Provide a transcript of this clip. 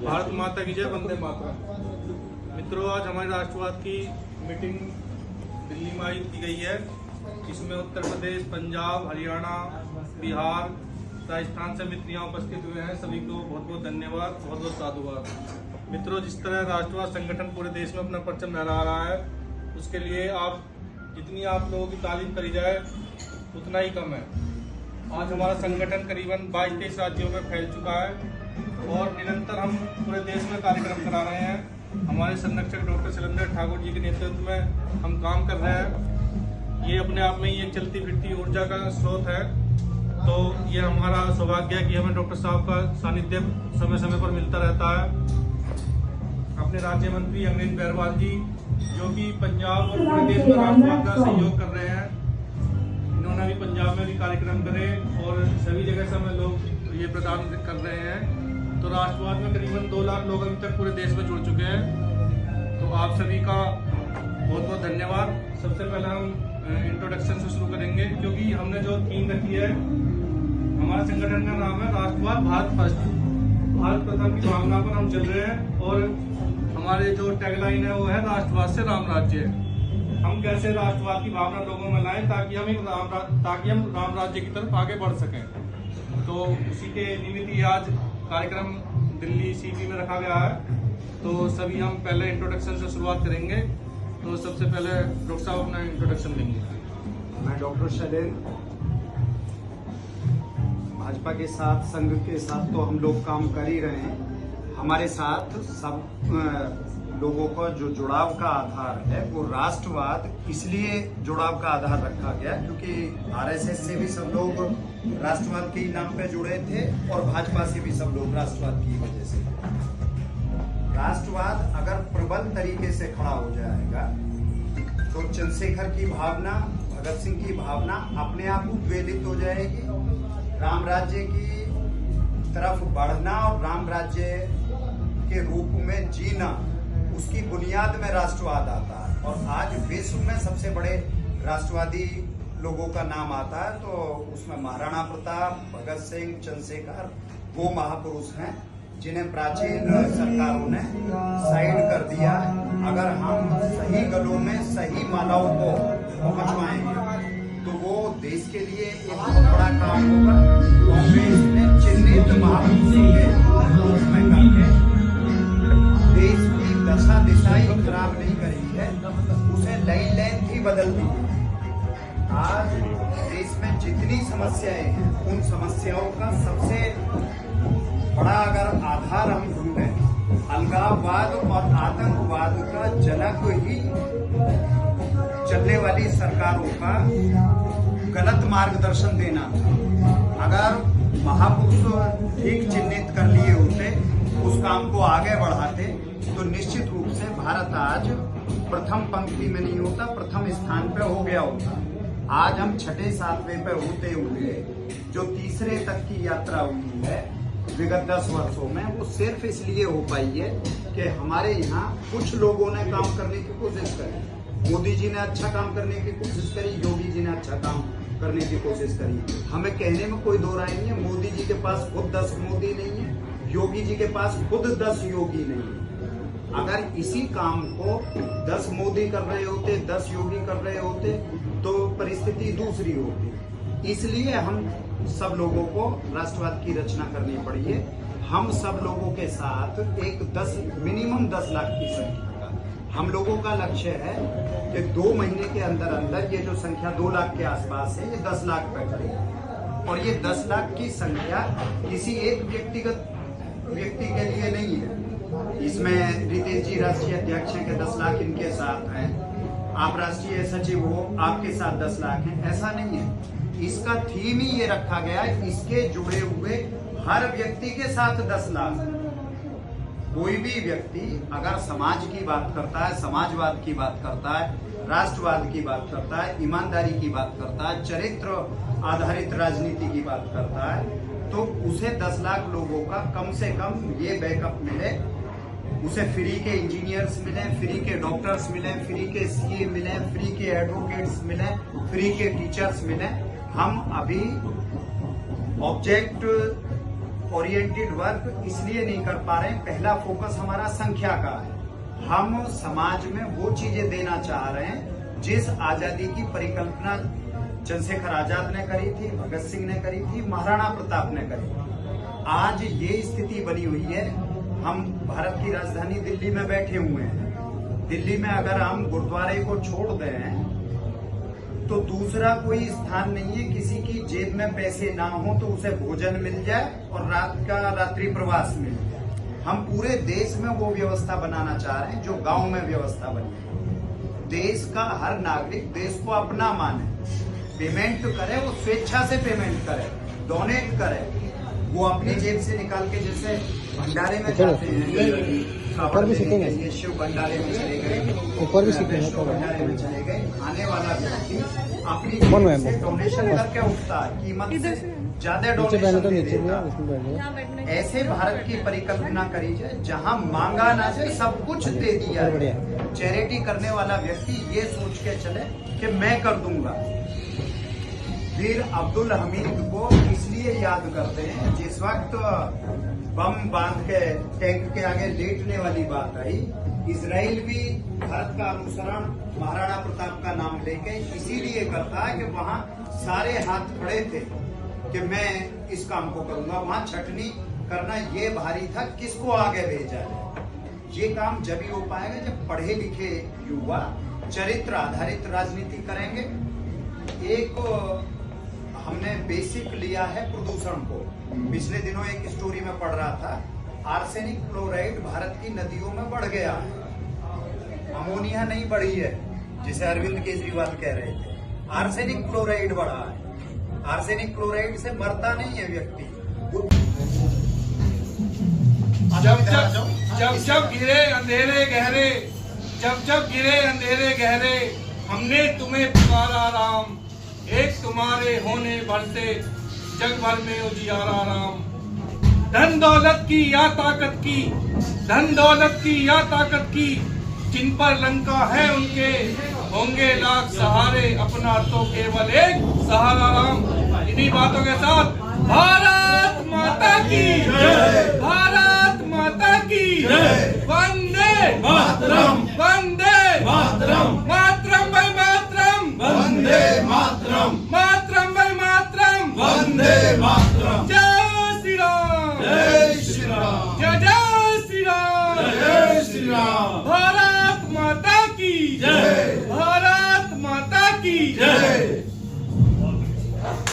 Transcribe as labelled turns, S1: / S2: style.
S1: भारत माता की जय, वंदे मातरम। मित्रों, आज हमारे राष्ट्रवाद की मीटिंग दिल्ली में आयोजित की गई है। इसमें उत्तर प्रदेश, पंजाब, हरियाणा, बिहार, राजस्थान से मित्र यहाँ उपस्थित हुए हैं। सभी को बहुत बहुत धन्यवाद, बहुत बहुत साधुवाद। मित्रों, जिस तरह राष्ट्रवाद संगठन पूरे देश में अपना परचम लहरा रहा है, उसके लिए जितनी आप लोगों की तारीफ करी जाए उतना ही कम है। आज हमारा संगठन करीबन 22-23 राज्यों में फैल चुका है और निरंतर हम पूरे देश में कार्यक्रम करा रहे हैं। हमारे संरक्षक डॉक्टर शैलेंद्र ठाकुर जी के नेतृत्व में हम काम कर रहे हैं। ये अपने आप में ही एक चलती फिरती ऊर्जा का स्रोत है। तो ये हमारा सौभाग्य है कि हमें डॉक्टर साहब का सानिध्य समय समय पर मिलता रहता है। अपने राज्य मंत्री अंग्रेज बैरवाल जी, जो कि पंजाब और पूरे देश में राष्ट्रवाद का सहयोग कर रहे हैं, इन्होंने भी पंजाब में भी कार्यक्रम करे और सभी जगह से हमें लोग ये प्रदान कर रहे हैं। तो राष्ट्रवाद में करीबन 2 लाख लोग अभी तक पूरे देश में जुड़ चुके हैं। तो आप सभी का बहुत बहुत धन्यवाद। सबसे पहले हम इंट्रोडक्शन से शुरू करेंगे, क्योंकि हमने जो थीम रखी है, हमारे संगठन का नाम है राष्ट्रवाद भारत फर्स्ट। भारत प्रथम की भावना पर हम चल रहे हैं और हमारे जो टैगलाइन है वो है राष्ट्रवाद से राम राज्य। हम कैसे राष्ट्रवाद की भावना लोगों में लाएं ताकि हम राम राज्य की तरफ आगे बढ़ सकें। तो उसी के निमित्त ही आज कार्यक्रम दिल्ली सीपी में रखा गया है। तो सभी हम पहले इंट्रोडक्शन से शुरुआत करेंगे। तो सबसे पहले डॉक्टर साहब अपना इंट्रोडक्शन देंगे।
S2: मैं डॉक्टर शैलेंद्र, भाजपा के साथ, संघ के साथ तो हम लोग काम कर ही रहे हैं। हमारे साथ सब लोगों का जो जुड़ाव का आधार है वो राष्ट्रवाद, इसलिए जुड़ाव का आधार रखा गया क्योंकि आरएसएस से भी सब लोग राष्ट्रवाद के नाम पे जुड़े थे और भाजपा से भी सब लोग राष्ट्रवाद की वजह से। राष्ट्रवाद अगर प्रबल तरीके से खड़ा हो जाएगा तो चंद्रशेखर की भावना, भगत सिंह की भावना अपने आप उद्वेलित हो जाएगी। राम राज्य की तरफ बढ़ना और राम राज्य के रूप में जीना, उसकी बुनियाद में राष्ट्रवाद आता है। और आज विश्व में सबसे बड़े राष्ट्रवादी लोगों का नाम आता है तो उसमें महाराणा प्रताप, भगत सिंह, चंद्रशेखर वो महापुरुष हैं जिन्हें प्राचीन सरकारों ने साइड कर दिया। अगर हम सही गलों में सही मालाओं को पहुंचवाएंगे तो वो देश के लिए एक बहुत बड़ा काम होगा। कांग्रेस ने चिन्हित महापुरुषों के रूप में करके देश की दशा दिशा ही खराब नहीं करी है, उसे नई लेंथ ही बदल दी। आज देश में जितनी समस्याएं हैं उन समस्याओं का सबसे बड़ा अगर आधार हम ढूंढें, अलगाववाद और आतंकवाद का जनक ही चलने वाली सरकारों का गलत मार्गदर्शन देना था। अगर महापुरुष ठीक चिन्हित कर लिए होते, उस काम को आगे बढ़ाते तो निश्चित रूप से भारत आज प्रथम पंक्ति में नहीं होता, प्रथम स्थान पे हो गया होता। आज हम 6-7वें पे होते हुए जो तीसरे तक की यात्रा हुई है विगत 10 वर्षों में, वो सिर्फ इसलिए हो पाई है कि हमारे यहाँ कुछ लोगों ने काम करने की कोशिश करी। मोदी जी ने अच्छा काम करने की कोशिश करी, योगी जी ने अच्छा काम करने की कोशिश करी। हमें कहने में कोई दो राय नहीं है। मोदी जी के पास खुद 10 मोदी नहीं है, योगी जी के पास खुद 10 योगी नहीं है। अगर इसी काम को 10 मोदी कर रहे होते, 10 योगी कर रहे होते तो परिस्थिति दूसरी होती। इसलिए हम सब लोगों को राष्ट्रवाद की रचना करनी पड़ी है। हम सब लोगों के साथ एक मिनिमम 10 लाख की संख्या का हम लोगों का लक्ष्य है कि 2 महीने के अंदर अंदर ये जो संख्या 2 लाख के आसपास है, ये 10 लाख पे करेगी। और ये 10 लाख की संख्या किसी एक व्यक्ति के लिए नहीं है। इसमें रितेश जी राष्ट्रीय अध्यक्ष हैं कि 10 लाख इनके साथ हैं, आप राष्ट्रीय सचिव हो, आपके साथ 10 लाख हैं, ऐसा नहीं है। इसका थीम ही ये रखा गया है, इसके जुड़े हुए हर व्यक्ति के साथ 10 लाख। कोई भी व्यक्ति अगर समाज की बात करता है, समाजवाद की बात करता है, राष्ट्रवाद की बात करता है, ईमानदारी की बात करता है, चरित्र आधारित राजनीति की बात करता है, तो उसे 10 लाख लोगों का कम से कम ये बैकअप मिले। उसे फ्री के इंजीनियर्स मिले, फ्री के डॉक्टर्स मिले, फ्री के सीए मिले, फ्री के एडवोकेट्स मिले, फ्री के टीचर्स मिले। हम अभी ऑब्जेक्ट ओरिएंटेड वर्क इसलिए नहीं कर पा रहे हैं, पहला फोकस हमारा संख्या का है। हम समाज में वो चीजें देना चाह रहे हैं जिस आजादी की परिकल्पना चंद्रशेखर आजाद ने करी थी, भगत सिंह ने करी थी, महाराणा प्रताप ने करी थी। आज ये स्थिति बनी हुई है, हम भारत की राजधानी दिल्ली में बैठे हुए हैं। दिल्ली में अगर हम गुरुद्वारे को छोड़ दें तो दूसरा कोई स्थान नहीं है किसी की जेब में पैसे ना हो तो उसे भोजन मिल जाए और रात का रात्रि प्रवास मिल जाए। हम पूरे देश में वो व्यवस्था बनाना चाह रहे हैं जो गांव में व्यवस्था बनी है। देश का हर नागरिक देश को अपना माने, पेमेंट करे, वो स्वेच्छा से पेमेंट करे, डोनेट करे, वो अपनी जेब से निकाल के, जैसे भंडारे में जाते हैं,
S3: ऊपर भी सीखेंगे,
S2: ये शिव भंडारे में चले गए,
S3: ऊपर भी सीखेंगे,
S2: वैष्णो भंडारे में चले गए, आने वाला व्यक्ति अपनी
S3: कौन
S2: जेब
S3: है
S2: से
S3: वो?
S2: डोनेशन करके उठता है, कीमत से ज्यादा
S3: नीचे बैठे
S2: डोनेशन
S3: तो
S2: दे
S3: नीचे भी
S2: देता
S3: है,
S2: है।
S3: इसमें बैठे हैं।
S2: ऐसे भारत की परिकल्पना करी जाए जहां मांगा ना जाए, सब कुछ दे दिया
S3: बढ़िया।
S2: जाए। चैरिटी करने वाला व्यक्ति ये सोच के चले कि मैं कर दूंगा। वीर अब्दुल हमीद को इसलिए याद करते हैं, जिस वक्त बम बांध के टैंक के आगे लेटने वाली बात आई, इजराइल भी भारत का अनुसरण महाराणा प्रताप का नाम लेके इसीलिए करता है कि वहां सारे हाथ खड़े थे कि मैं इस काम को करूंगा। वहां छटनी करना ये भारी था, किसको आगे भेजा जाए। ये काम जब ही हो पाएगा जब पढ़े लिखे युवा चरित्र आधारित राजनीति करेंगे। एक हमने बेसिक लिया है प्रदूषण को। पिछले दिनों एक स्टोरी में पढ़ रहा था, आर्सेनिक क्लोराइड भारत की नदियों में बढ़ गया है, अमोनिया नहीं बढ़ी है जिसे अरविंद केजरीवाल कह रहे थे। आर्सेनिक क्लोराइड बढ़ा है। आर्सेनिक क्लोराइड से मरता नहीं है व्यक्ति।
S1: जब गिरे अंधेरे गहरे, जब गिरे अंधेरे गहरे, हमने तुम्हें पुकारा राम, एक तुम्हारे होने भर से जग भर में उजियारा राम। धन दौलत की या ताकत की, धन दौलत की या ताकत की, जिन पर लंका है उनके होंगे लाख सहारे, अपना तो केवल एक सहारा राम। इन्हीं बातों के साथ भारत माता की जय, भारत माता की जय, वंदे मातरम, वंदे मातरम, मातरम भाई मातरम, वंदे मातरम, मातरम भाई मातरम, वंदे मातरम। जय श्री राम, जय श्री राम, जय जय श्री राम, जय श्री राम। भारत माता की जय, भारत माता की जय।